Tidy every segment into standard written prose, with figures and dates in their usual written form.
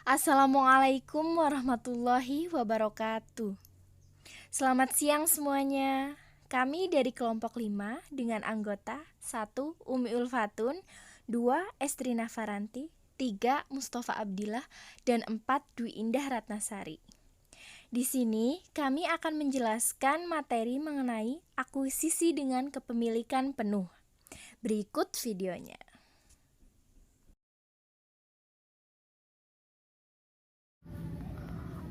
Assalamualaikum warahmatullahi wabarakatuh. Selamat siang semuanya. Kami dari kelompok 5 dengan anggota 1. Umi Ulfatun, 2. Estrina Faranti, 3. Mustafa Abdillah, dan 4. Dwi Indah Ratnasari. Di sini kami akan menjelaskan materi mengenai akuisisi dengan kepemilikan penuh. Berikut videonya.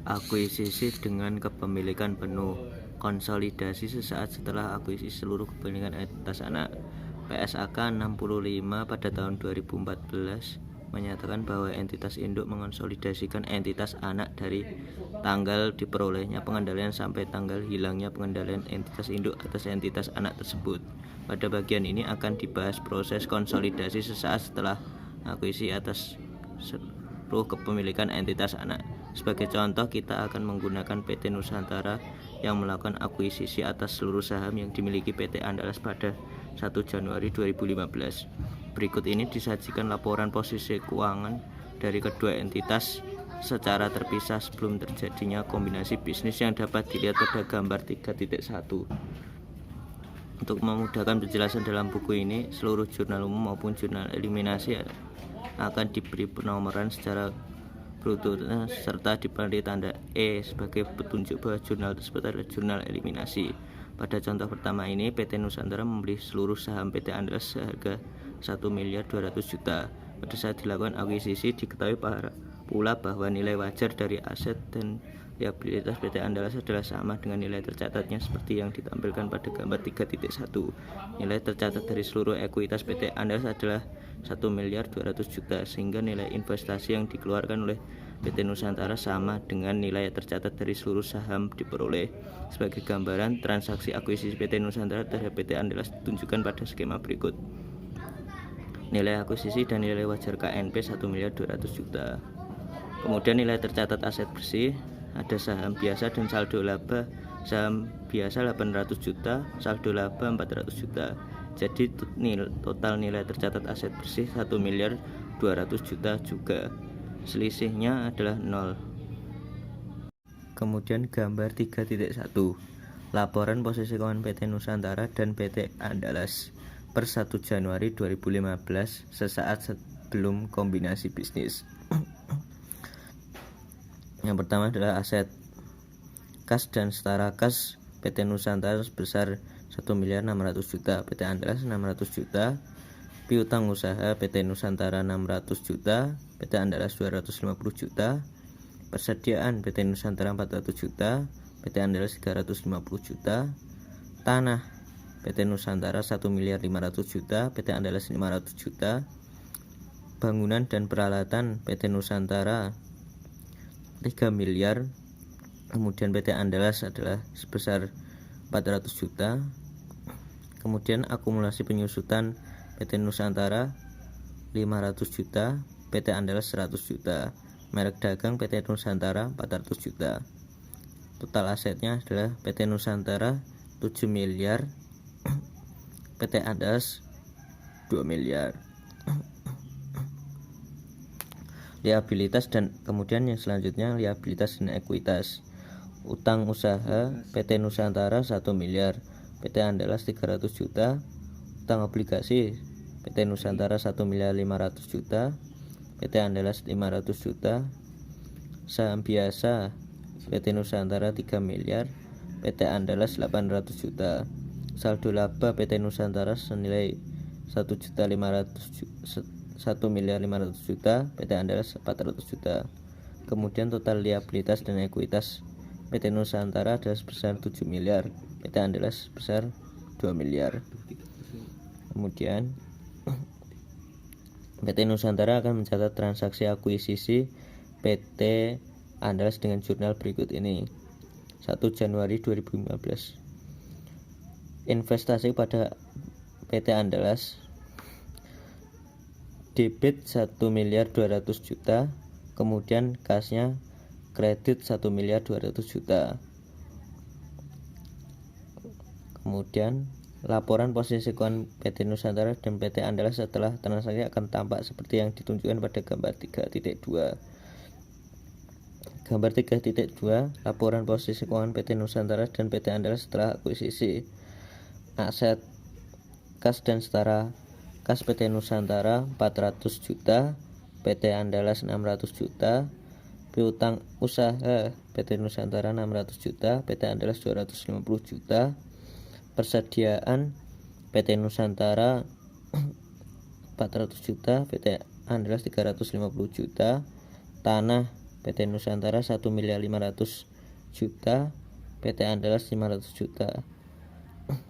Akuisisi dengan kepemilikan penuh. Konsolidasi sesaat setelah akuisisi seluruh kepemilikan entitas anak. PSAK 65 pada tahun 2014 menyatakan bahwa entitas induk mengonsolidasikan entitas anak dari tanggal diperolehnya pengendalian sampai tanggal hilangnya pengendalian entitas induk atas entitas anak tersebut. Pada bagian ini akan dibahas proses konsolidasi sesaat setelah akuisisi atas seluruh kepemilikan entitas anak. Sebagai contoh, kita akan menggunakan PT Nusantara yang melakukan akuisisi atas seluruh saham yang dimiliki PT Andalas pada 1 Januari 2015. Berikut ini disajikan laporan posisi keuangan dari kedua entitas secara terpisah sebelum terjadinya kombinasi bisnis yang dapat dilihat pada gambar 3.1. Untuk memudahkan penjelasan dalam buku ini, seluruh jurnal umum maupun jurnal eliminasi akan diberi penomoran secara berurut serta diberi tanda E sebagai petunjuk bahwa jurnal tersebut adalah jurnal eliminasi. Pada contoh pertama ini, PT Nusantara membeli seluruh saham PT Andalas seharga 1.200.000.000. Pada saat dilakukan akuisisi, diketahui pula bahwa nilai wajar dari aset dan liabilitas PT Andalas adalah sama dengan nilai tercatatnya seperti yang ditampilkan pada gambar 3.1. Nilai tercatat dari seluruh ekuitas PT Andalas adalah 1.200.000.000, sehingga nilai investasi yang dikeluarkan oleh PT Nusantara sama dengan nilai tercatat dari seluruh saham diperoleh. Sebagai gambaran, transaksi akuisisi PT Nusantara terhadap PT Andalas ditunjukkan pada skema berikut. Nilai akuisisi dan nilai wajar KNP 1.200.000.000. Kemudian nilai tercatat aset bersih, ada saham biasa dan saldo laba. Saham biasa 800 juta, saldo laba 400 juta. Jadi total nilai tercatat aset bersih 1.200.000.000 juga. Selisihnya adalah 0. Kemudian gambar 3.1. Laporan posisi keuangan PT Nusantara dan PT Andalas per 1 Januari 2015 sesaat sebelum kombinasi bisnis. Yang pertama adalah aset kas dan setara kas PT Nusantara sebesar 1.600.000.000, PT Andalas 600 juta, piutang usaha PT Nusantara 600 juta, PT Andalas 250 juta, persediaan PT Nusantara 400 juta, PT Andalas 350 juta, tanah PT Nusantara 1.500.000.000, PT Andalas 500 juta, bangunan dan peralatan PT Nusantara 3 miliar, kemudian PT Andalas adalah sebesar 400 juta. Kemudian akumulasi penyusutan PT Nusantara 500 juta, PT Andalas 100 juta, merek dagang PT Nusantara 400 juta. Total asetnya adalah PT Nusantara 7 miliar, PT Andalas 2 miliar. Liabilitas dan kemudian yang selanjutnya liabilitas dan ekuitas. Utang usaha PT Nusantara 1 miliar, PT Andalas 300 juta, utang obligasi PT Nusantara 1.500.000.000, PT Andalas 500 juta, saham biasa PT Nusantara 3 miliar, PT Andalas 800 juta, saldo laba PT Nusantara senilai 1.500.000.000, PT Andalas 400 juta. Kemudian total liabilitas dan ekuitas PT Nusantara adalah sebesar 7 miliar, PT Andalas sebesar 2 miliar. Kemudian PT Nusantara akan mencatat transaksi akuisisi PT Andalas dengan jurnal berikut ini. 1 Januari 2015. Investasi pada PT Andalas debit 1.200.000.000, kemudian kasnya kredit 1.200.000.000. Kemudian laporan posisi keuangan PT Nusantara dan PT Andalas setelah transaksi akan tampak seperti yang ditunjukkan pada gambar 3.2. Gambar 3.2 laporan posisi keuangan PT Nusantara dan PT Andalas setelah akuisisi. Aset kas dan setara kas PT Nusantara 400 juta, PT Andalas 600 juta, piutang usaha PT Nusantara 600 juta, PT Andalas 250 juta, persediaan PT Nusantara 400 juta, PT Andalas 350 juta, tanah PT Nusantara 1.500.000.000 juta, PT Andalas 500 juta.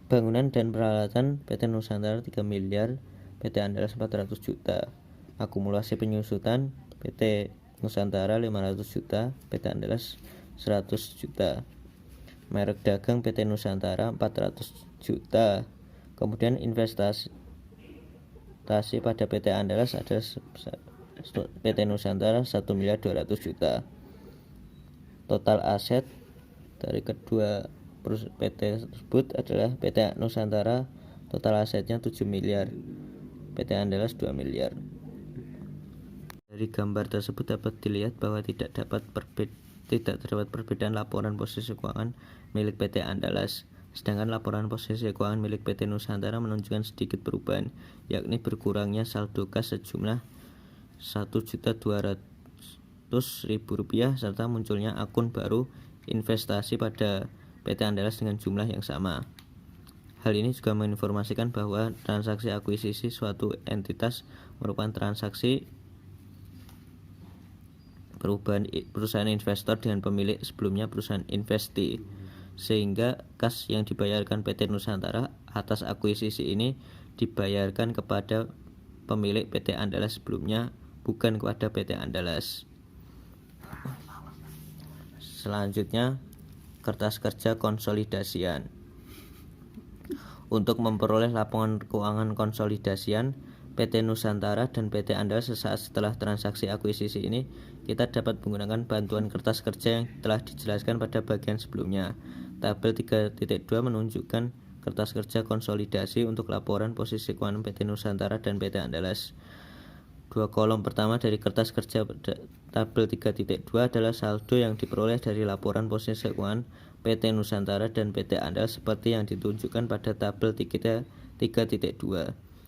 Bangunan dan peralatan PT Nusantara 3 miliar, PT Andalas 400 juta. Akumulasi penyusutan PT Nusantara 500 juta, PT Andalas 100 juta. Merek dagang PT Nusantara 400 juta. Kemudian investasi pada PT Andalas adalah PT Nusantara 1.200.000.000 juta. Total aset dari kedua PT tersebut adalah PT Nusantara total asetnya 7 miliar, PT Andalas 2 miliar. Dari gambar tersebut dapat dilihat bahwa tidak terdapat perbedaan laporan posisi keuangan milik PT Andalas. Sedangkan laporan posisi keuangan milik PT Nusantara menunjukkan sedikit perubahan, yakni berkurangnya saldo kas sejumlah Rp1.200.000 serta munculnya akun baru investasi pada PT Andalas dengan jumlah yang sama. Hal ini juga menginformasikan bahwa transaksi akuisisi suatu entitas merupakan transaksi perubahan perusahaan investor dengan pemilik sebelumnya perusahaan investi, sehingga kas yang dibayarkan PT Nusantara atas akuisisi ini dibayarkan kepada pemilik PT Andalas sebelumnya, bukan kepada PT Andalas. Selanjutnya, kertas kerja konsolidasian. Untuk memperoleh laporan keuangan konsolidasian PT Nusantara dan PT Andalas sesaat setelah transaksi akuisisi ini, kita dapat menggunakan bantuan kertas kerja yang telah dijelaskan pada bagian sebelumnya. Tabel 3.2 menunjukkan kertas kerja konsolidasi untuk laporan posisi keuangan PT Nusantara dan PT Andalas. Dua kolom pertama dari kertas kerja tabel 3.2 adalah saldo yang diperoleh dari laporan posisi keuangan PT Nusantara dan PT Andalas seperti yang ditunjukkan pada tabel 3.2.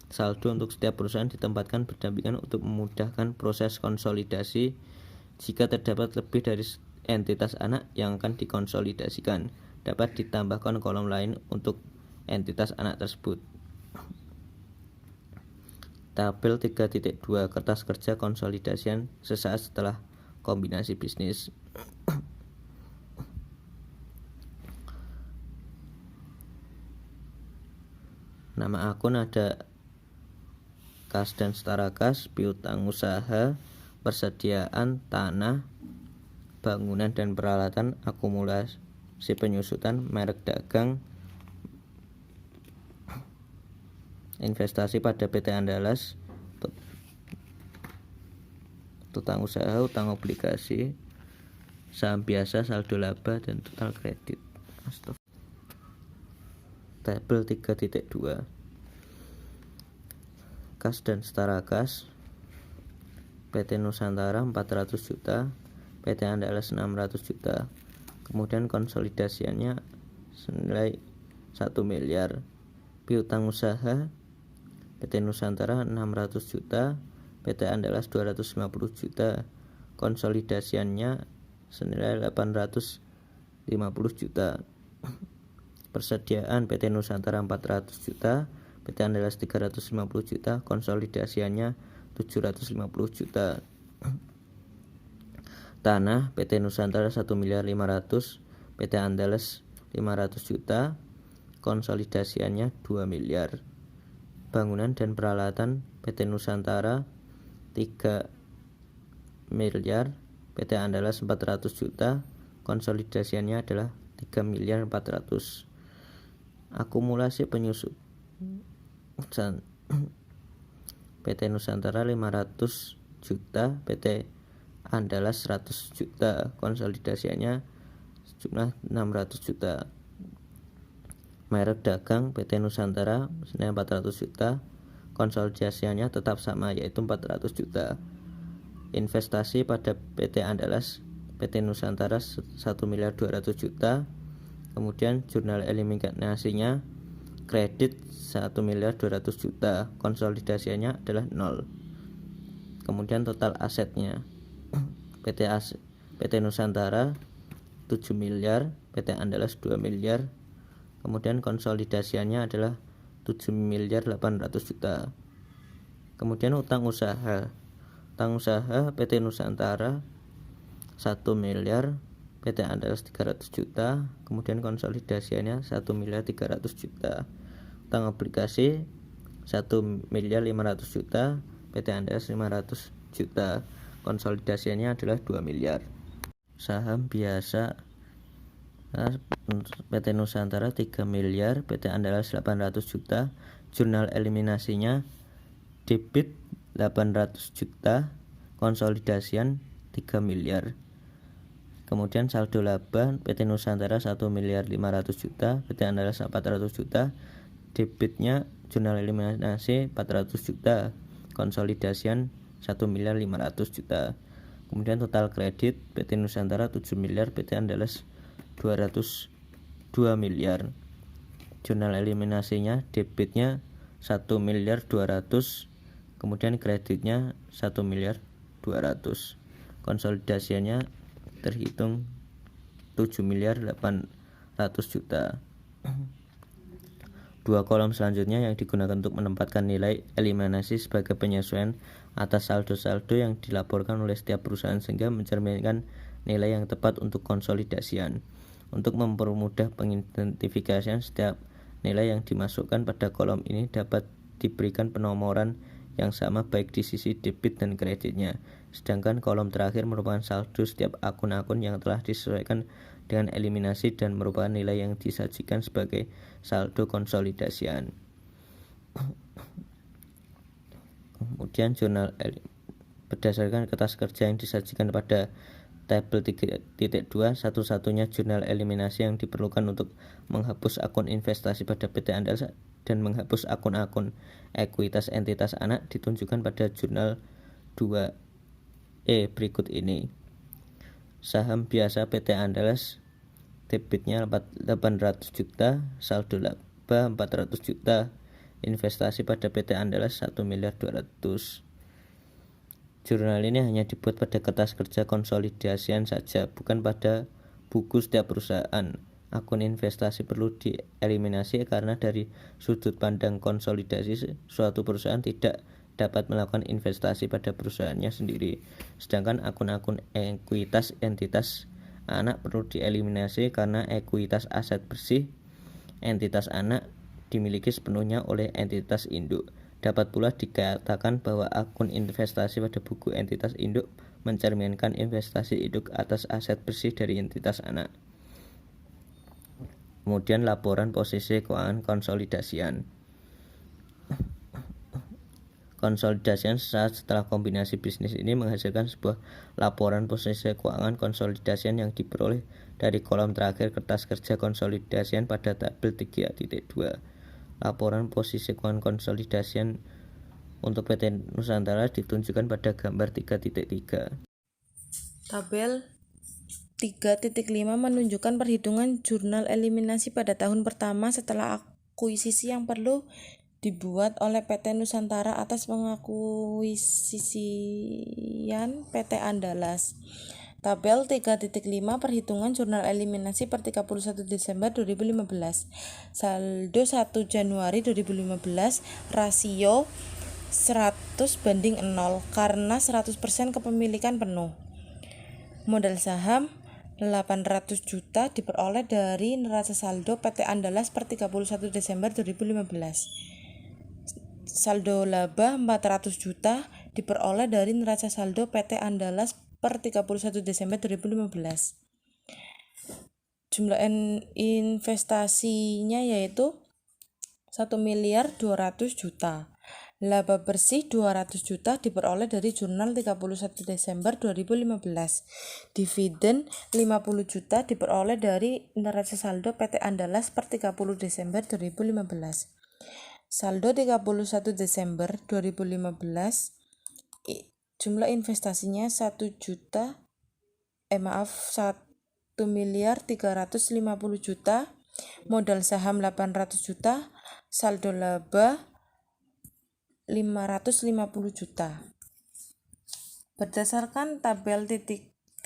Saldo untuk setiap perusahaan ditempatkan berdampingan untuk memudahkan proses konsolidasi. Jika terdapat lebih dari entitas anak yang akan dikonsolidasikan, dapat ditambahkan kolom lain untuk entitas anak tersebut. Tabel 3.2 kertas kerja konsolidasian sesaat setelah kombinasi bisnis. Nama akun ada kas dan setara kas, piutang usaha, persediaan tanah, bangunan dan peralatan, akumulasi penyusutan, merek dagang, investasi pada PT Andalas, utang usaha, utang obligasi, saham biasa, saldo laba, dan total kredit. Tabel 3.2 kas dan setara kas, PT Nusantara 400 juta, PT Andalas 600 juta. Kemudian konsolidasiannya senilai 1 miliar. Piutang usaha PT Nusantara 600 juta, PT Andalas 250 juta. Konsolidasiannya senilai 850 juta. Persediaan PT Nusantara 400 juta, PT Andalas 350 juta, konsolidasiannya 750 juta. Tanah PT Nusantara 1.500.000, PT Andalas 500 juta, konsolidasiannya 2 miliar. Bangunan dan peralatan PT Nusantara 3 miliar, PT Andalas 400 juta, konsolidasiannya adalah 3 miliar 400. Akumulasi penyusutan PT Nusantara 500 juta, PT Andalas 100 juta, konsolidasiannya sejumlah 600 juta. Merek dagang PT Nusantara senilai 400 juta, konsolidasiannya tetap sama yaitu 400 juta. Investasi pada PT Andalas PT Nusantara 1.200.000.000. Kemudian jurnal eliminasinya kredit 1.200.000.000, konsolidasinya adalah 0. Kemudian total asetnya PT Nusantara 7 miliar, PT Andalas 2 miliar. Kemudian konsolidasinya adalah 7.800.000.000. Kemudian utang usaha PT Nusantara 1 miliar, PT Andalas 300.000.000. Kemudian konsolidasinya 1.300.000.000. Utang obligasi 1.500.000.000, PT Andalas 500.000.000. Konsolidasinya adalah 2 miliar. Saham biasa PT Nusantara 3 miliar, PT Andalas 800.000.000. Jurnal eliminasinya debit 800.000.000, konsolidasian 3 miliar. Kemudian saldo laba PT Nusantara 1.500.000.000, PT Andalas 400.000.000. Debitnya jurnal eliminasi 400.000.000, konsolidasian 1.500.000.000. Kemudian total kredit PT Nusantara 7 miliar, PT Andalas 202 miliar. Jurnal eliminasinya debitnya 1 miliar 200, kemudian kreditnya 1 miliar 200. Konsolidasinya terhitung 7 miliar 800.000.000. Dua kolom selanjutnya yang digunakan untuk menempatkan nilai eliminasi sebagai penyesuaian atas saldo-saldo yang dilaporkan oleh setiap perusahaan sehingga mencerminkan nilai yang tepat untuk konsolidasian. Untuk mempermudah pengidentifikasian, setiap nilai yang dimasukkan pada kolom ini dapat diberikan penomoran yang sama baik di sisi debit dan kreditnya. Sedangkan kolom terakhir merupakan saldo setiap akun-akun yang telah disesuaikan dengan eliminasi dan merupakan nilai yang disajikan sebagai saldo konsolidasian. Kemudian jurnal berdasarkan kertas kerja yang disajikan pada tabel 3.2, satu-satunya jurnal eliminasi yang diperlukan untuk menghapus akun investasi pada PT Andalas dan menghapus akun-akun ekuitas entitas anak ditunjukkan pada jurnal 2E berikut ini. Saham biasa PT Andalas debitnya 800.000.000, saldo laba 400.000.000. Investasi pada PT Andalas 1 miliar 200. Jurnal ini hanya dibuat pada kertas kerja konsolidasian saja, bukan pada buku setiap perusahaan. Akun investasi perlu dieliminasi karena dari sudut pandang konsolidasi suatu perusahaan tidak dapat melakukan investasi pada perusahaannya sendiri. Sedangkan akun-akun ekuitas entitas anak perlu dieliminasi karena ekuitas aset bersih entitas anak dimiliki sepenuhnya oleh entitas induk. Dapat pula dikatakan bahwa akun investasi pada buku entitas induk mencerminkan investasi induk atas aset bersih dari entitas anak. Kemudian laporan posisi keuangan konsolidasian. Konsolidasian sesaat setelah kombinasi bisnis ini menghasilkan sebuah laporan posisi keuangan konsolidasian yang diperoleh dari kolom terakhir kertas kerja konsolidasian pada tabel 3.2. Laporan posisi keuangan konsolidasian untuk PT Nusantara ditunjukkan pada gambar 3.3. Tabel 3.5 menunjukkan perhitungan jurnal eliminasi pada tahun pertama setelah akuisisi yang perlu dibuat oleh PT Nusantara atas pengakuisisian PT Andalas. Tabel 3.5 perhitungan jurnal eliminasi per 31 Desember 2015. Saldo 1 Januari 2015 rasio 100:0 karena 100% kepemilikan penuh. Modal saham 800 juta diperoleh dari neraca saldo PT Andalas per 31 Desember 2015. Saldo laba 400 juta diperoleh dari neraca saldo PT Andalas per 31 Desember 2015. Jumlah investasinya yaitu 1 miliar 200 juta. Laba bersih 200 juta diperoleh dari jurnal 31 Desember 2015. Dividen 50 juta diperoleh dari neraca saldo PT Andalas per 30 Desember 2015. Saldo 31 Desember 2015 jumlah investasinya 1 juta 1.350.000.000, modal saham 800 juta, saldo laba 550 juta. Berdasarkan tabel 3.5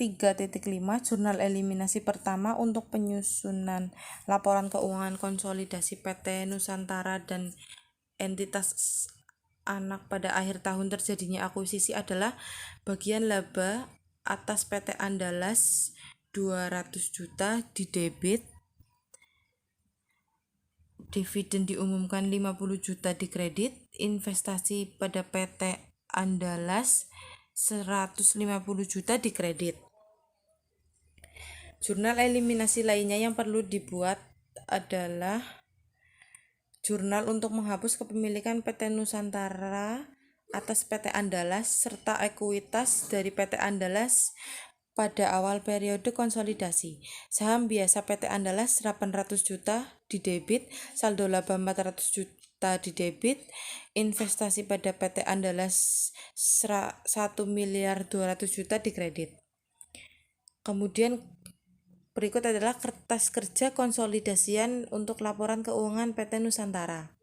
jurnal eliminasi pertama untuk penyusunan laporan keuangan konsolidasi PT Nusantara dan entitas anak pada akhir tahun terjadinya akuisisi adalah bagian laba atas PT Andalas 200 juta di debit, dividen diumumkan 50 juta di kredit, investasi pada PT Andalas 150 juta di kredit. Jurnal eliminasi lainnya yang perlu dibuat adalah jurnal untuk menghapus kepemilikan PT Nusantara atas PT Andalas serta ekuitas dari PT Andalas pada awal periode konsolidasi. Saham biasa PT Andalas 800 juta di debit, saldo laba 400 juta di debit, investasi pada PT Andalas 1.200.000.000 juta di kredit. Kemudian berikut adalah kertas kerja konsolidasian untuk laporan keuangan PT Nusantara.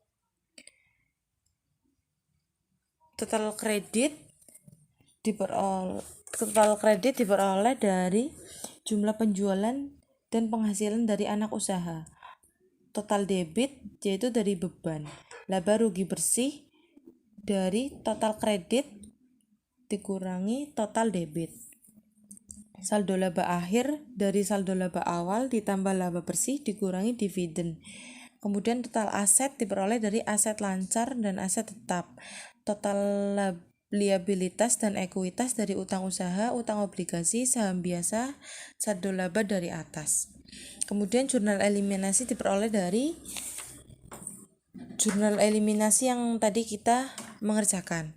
Total kredit diperoleh dari jumlah penjualan dan penghasilan dari anak usaha. Total debit yaitu dari beban. Laba rugi bersih dari total kredit dikurangi total debit. Saldo laba akhir dari saldo laba awal ditambah laba bersih dikurangi dividen. Kemudian total aset diperoleh dari aset lancar dan aset tetap. Total liabilitas dan ekuitas dari utang usaha, utang obligasi, saham biasa, saldo laba dari atas. Kemudian jurnal eliminasi diperoleh dari jurnal eliminasi yang tadi kita mengerjakan.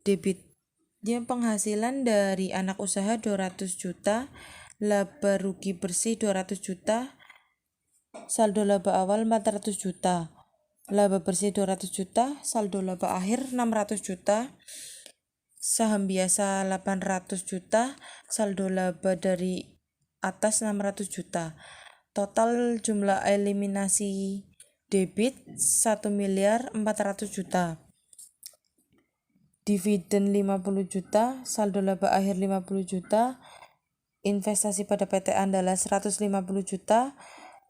Debitnya penghasilan dari anak usaha 200 juta, laba rugi bersih 200 juta, saldo laba awal 400 juta, laba bersih 200 juta, saldo laba akhir 600 juta, saham biasa 800 juta, saldo laba dari atas 600 juta. Total jumlah eliminasi debit 1.400.000.000 juta. Dividen 50 juta, saldo laba akhir 50 juta, investasi pada PT Andalas 150 juta,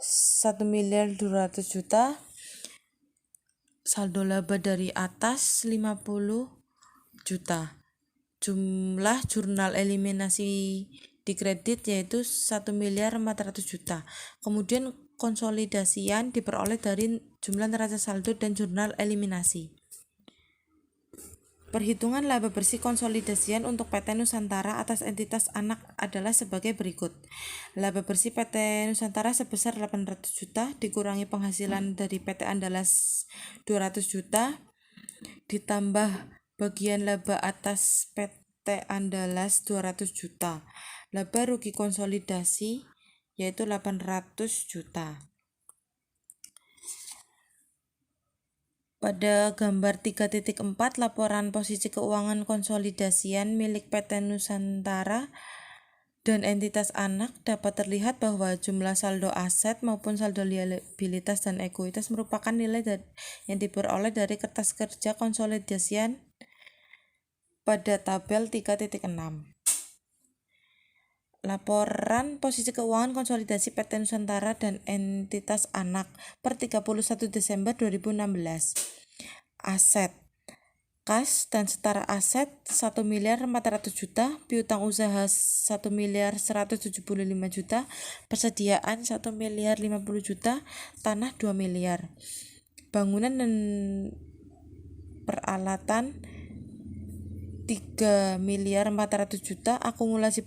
1.200.000.000 juta, saldo laba dari atas 50 juta. Jumlah jurnal eliminasi di kredit yaitu 1.400.000.000 juta. Kemudian konsolidasian diperoleh dari jumlah neraca saldo dan jurnal eliminasi. Perhitungan laba bersih konsolidasian untuk PT Nusantara atas entitas anak adalah sebagai berikut. Laba bersih PT Nusantara sebesar 800 juta dikurangi penghasilan dari PT Andalas 200 juta ditambah bagian laba atas PT Andalas 200 juta. Laba rugi konsolidasi yaitu 800 juta. Pada gambar 3.4 laporan posisi keuangan konsolidasian milik PT Nusantara dan entitas anak dapat terlihat bahwa jumlah saldo aset maupun saldo liabilitas dan ekuitas merupakan nilai yang diperoleh dari kertas kerja konsolidasian pada tabel 3.6. Laporan posisi keuangan konsolidasi PT Nusantara dan entitas anak per 31 Desember 2016. Aset kas dan setara aset 1.400.000.000 juta, piutang usaha 1.175.000.000 juta, persediaan 1.050.000 juta, tanah 2 miliar. Bangunan dan peralatan 3.400.000 juta, akumulasi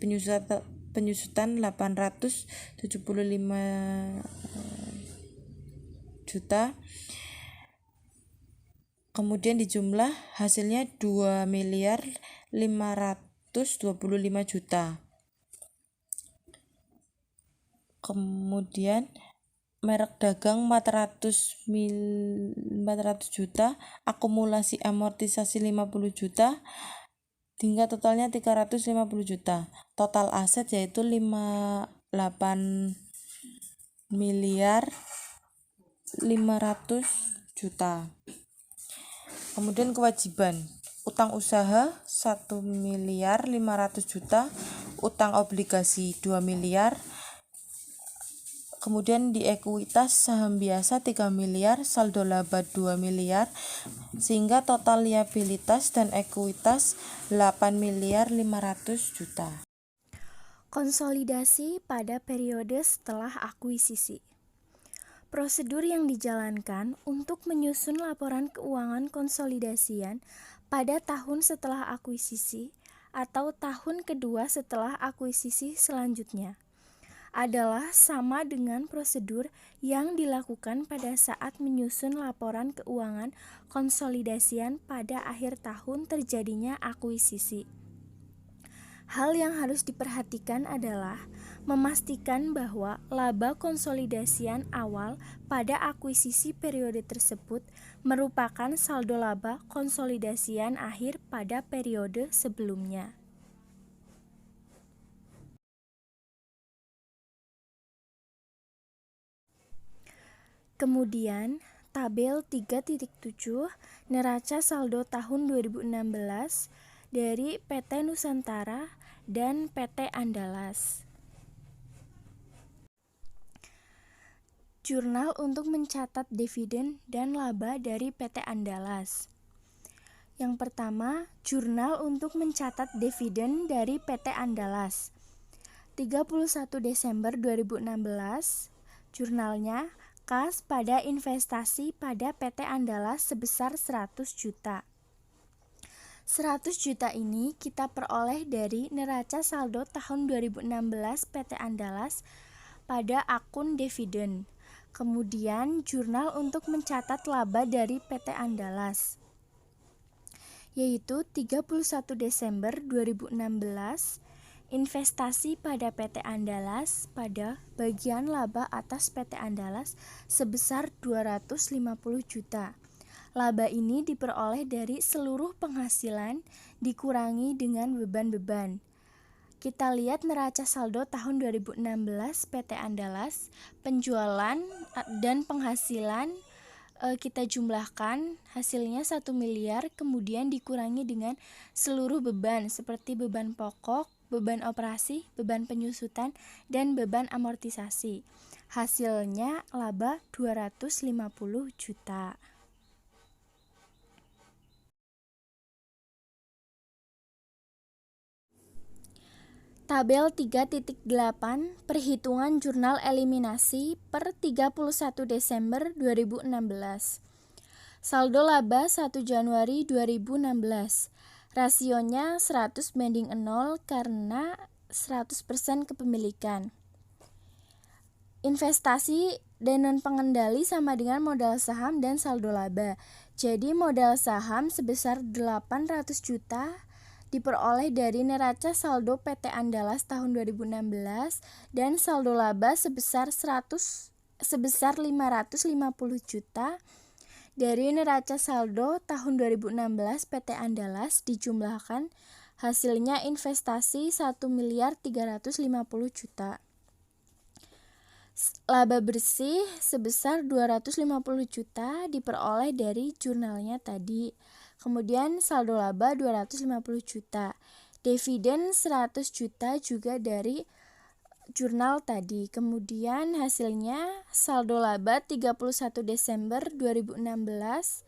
penyusutan 875 juta. Kemudian di jumlah hasilnya 2.525.000 juta. Kemudian merek dagang 400 juta, akumulasi amortisasi 50 juta, hingga totalnya 350 juta. Total aset yaitu 8 miliar 500 juta. Kemudian kewajiban utang usaha 1 miliar 500 juta, utang obligasi 2 miliar, kemudian di ekuitas saham biasa 3 miliar, saldo laba 2 miliar, sehingga total liabilitas dan ekuitas 8 miliar 500 juta. Konsolidasi pada periode setelah akuisisi. Prosedur yang dijalankan untuk menyusun laporan keuangan konsolidasian pada tahun setelah akuisisi atau tahun kedua setelah akuisisi selanjutnya adalah sama dengan prosedur yang dilakukan pada saat menyusun laporan keuangan konsolidasian pada akhir tahun terjadinya akuisisi. Hal yang harus diperhatikan adalah memastikan bahwa laba konsolidasian awal pada akuisisi periode tersebut merupakan saldo laba konsolidasian akhir pada periode sebelumnya. Kemudian, tabel 3.7 neraca saldo tahun 2016 dari PT Nusantara dan PT Andalas. Jurnal untuk mencatat dividen dan laba dari PT Andalas. Yang pertama, jurnal untuk mencatat dividen dari PT Andalas. 31 Desember 2016, jurnalnya kas pada investasi pada PT Andalas sebesar 100 juta. 100 juta ini kita peroleh dari neraca saldo tahun 2016 PT Andalas pada akun dividen. Kemudian jurnal untuk mencatat laba dari PT Andalas, yaitu 31 Desember 2016, investasi pada PT Andalas pada bagian laba atas PT Andalas sebesar 250 juta. Laba ini diperoleh dari seluruh penghasilan dikurangi dengan beban-beban. Kita lihat neraca saldo tahun 2016 PT Andalas, penjualan dan penghasilan kita jumlahkan, hasilnya 1 miliar, kemudian dikurangi dengan seluruh beban seperti beban pokok, beban operasi, beban penyusutan, dan beban amortisasi. Hasilnya laba 250 juta. Tabel 3.8 perhitungan jurnal eliminasi per 31 Desember 2016. Saldo laba 1 Januari 2016. Rasionya 100:0 karena 100% kepemilikan. Investasi dan non-pengendali sama dengan modal saham dan saldo laba. Jadi modal saham sebesar 800 juta diperoleh dari neraca saldo PT Andalas tahun 2016 dan saldo laba sebesar 550 juta dari neraca saldo tahun 2016 PT Andalas dijumlahkan, hasilnya investasi 1 miliar 350 juta. Laba bersih sebesar 250 juta diperoleh dari jurnalnya tadi. Kemudian saldo laba 250 juta. Dividen 100 juta juga dari jurnal tadi. Kemudian hasilnya saldo laba 31 Desember 2016,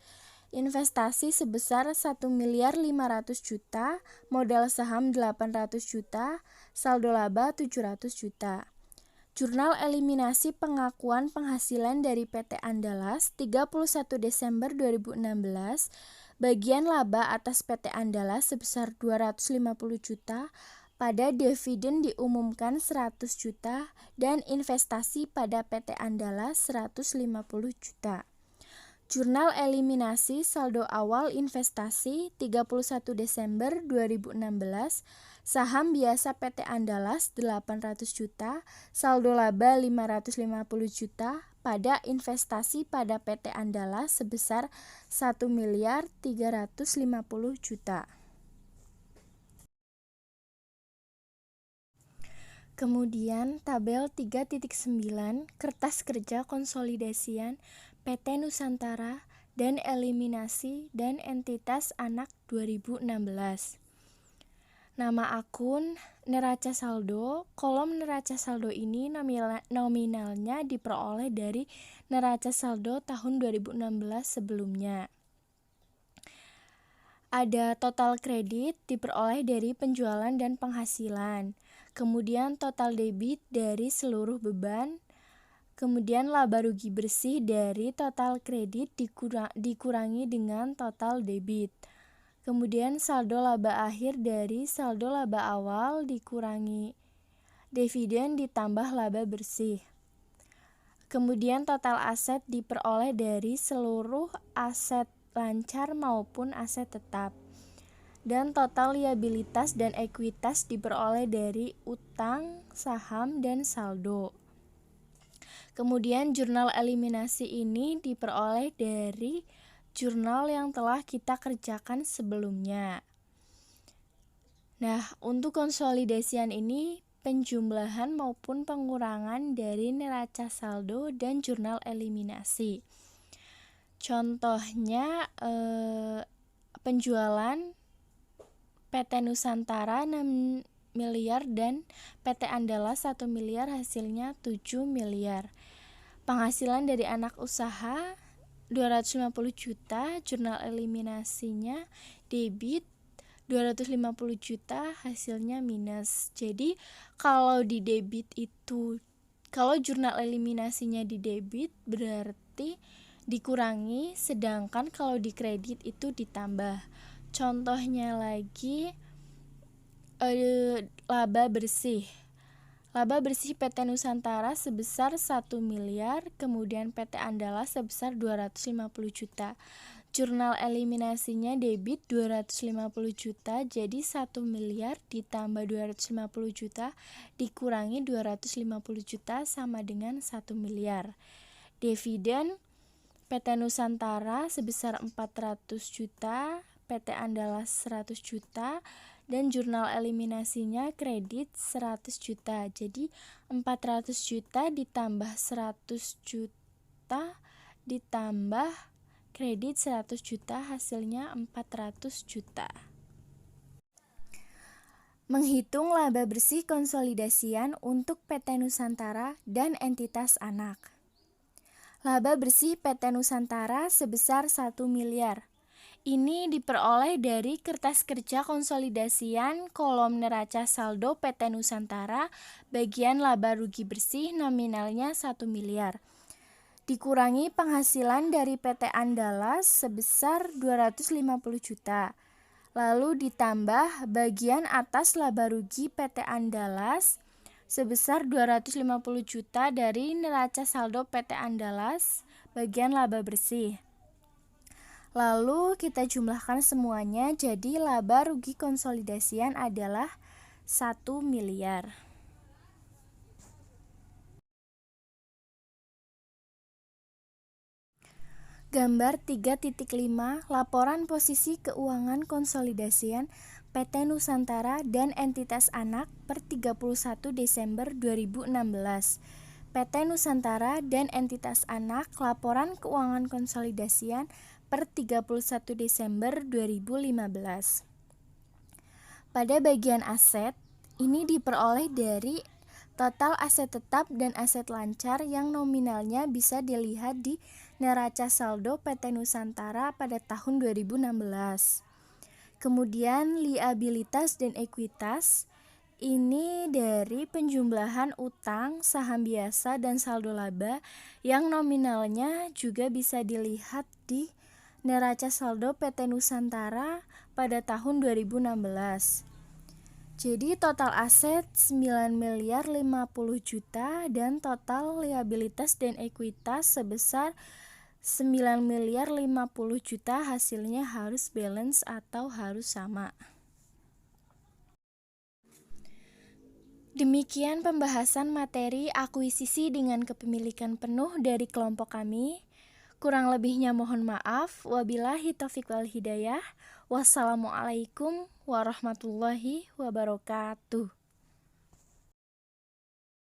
investasi sebesar 1 miliar 500 juta, modal saham 800 juta, saldo laba 700 juta. Jurnal eliminasi pengakuan penghasilan dari PT Andalas 31 Desember 2016, bagian laba atas PT Andalas sebesar 250 juta, pada dividen diumumkan 100 juta, dan investasi pada PT Andalas 150 juta. Jurnal eliminasi saldo awal investasi 31 Desember 2016, saham biasa PT Andalas 800 juta, saldo laba 550 juta, pada investasi pada PT Andalas sebesar 1 miliar 350 juta. Kemudian tabel 3.9 kertas kerja konsolidasian PT Nusantara dan eliminasi dan entitas anak 2016. Nama akun neraca saldo. Kolom neraca saldo ini nominalnya diperoleh dari neraca saldo tahun 2016 sebelumnya. Ada total kredit diperoleh dari penjualan dan penghasilan. Kemudian total debit dari seluruh beban. Kemudian laba rugi bersih dari total kredit dikurangi dengan total debit. Kemudian saldo laba akhir dari saldo laba awal dikurangi dividen ditambah laba bersih. Kemudian total aset diperoleh dari seluruh aset lancar maupun aset tetap. Dan total liabilitas dan ekuitas diperoleh dari utang, saham, dan saldo. Kemudian jurnal eliminasi ini diperoleh dari jurnal yang telah kita kerjakan sebelumnya. Nah, untuk konsolidasian ini penjumlahan maupun pengurangan dari neraca saldo dan jurnal eliminasi. Contohnya penjualan PT Nusantara 6 miliar dan PT Andalas 1 miliar, hasilnya 7 miliar. Penghasilan dari anak usaha 250 juta, jurnal eliminasinya debit 250 juta, hasilnya minus. Jadi kalau di debit itu, kalau jurnal eliminasinya di debit berarti dikurangi, sedangkan kalau di kredit itu ditambah. Contohnya lagi laba bersih. Laba bersih PT Nusantara sebesar 1 miliar, kemudian PT Andalas sebesar 250 juta. Jurnal eliminasinya debit 250 juta, jadi 1 miliar ditambah 250 juta dikurangi 250 juta sama dengan 1 miliar. Dividen PT Nusantara sebesar 400 juta, PT Andalas 100 juta, dan jurnal eliminasinya kredit 100 juta. Jadi 400 juta ditambah 100 juta ditambah kredit 100 juta, hasilnya 400 juta. Menghitung laba bersih konsolidasian untuk PT Nusantara dan entitas anak. Laba bersih PT Nusantara sebesar 1 miliar. Ini diperoleh dari kertas kerja konsolidasian kolom neraca saldo PT Nusantara bagian laba rugi bersih nominalnya 1 miliar. Dikurangi penghasilan dari PT Andalas sebesar 250 juta. Lalu ditambah bagian atas laba rugi PT Andalas sebesar 250 juta dari neraca saldo PT Andalas bagian laba bersih. Lalu kita jumlahkan semuanya, jadi laba rugi konsolidasian adalah 1 miliar. Gambar 3.5 laporan posisi keuangan konsolidasian PT Nusantara dan entitas anak per 31 Desember 2016. PT Nusantara dan entitas anak laporan keuangan konsolidasian per 31 Desember 2015. Pada bagian aset, ini diperoleh dari total aset tetap dan aset lancar yang nominalnya bisa dilihat di neraca saldo PT Nusantara pada tahun 2016. Kemudian liabilitas dan ekuitas, ini dari penjumlahan utang, saham biasa, dan saldo laba yang nominalnya juga bisa dilihat di neraca saldo PT Nusantara pada tahun 2016. Jadi total aset 9 miliar 50 juta dan total liabilitas dan ekuitas sebesar 9 miliar 50 juta, hasilnya harus balance atau harus sama. Demikian pembahasan materi akuisisi dengan kepemilikan penuh dari kelompok kami. Kurang lebihnya mohon maaf. Wabillahi taufiq wal hidayah. Wassalamualaikum warahmatullahi wabarakatuh.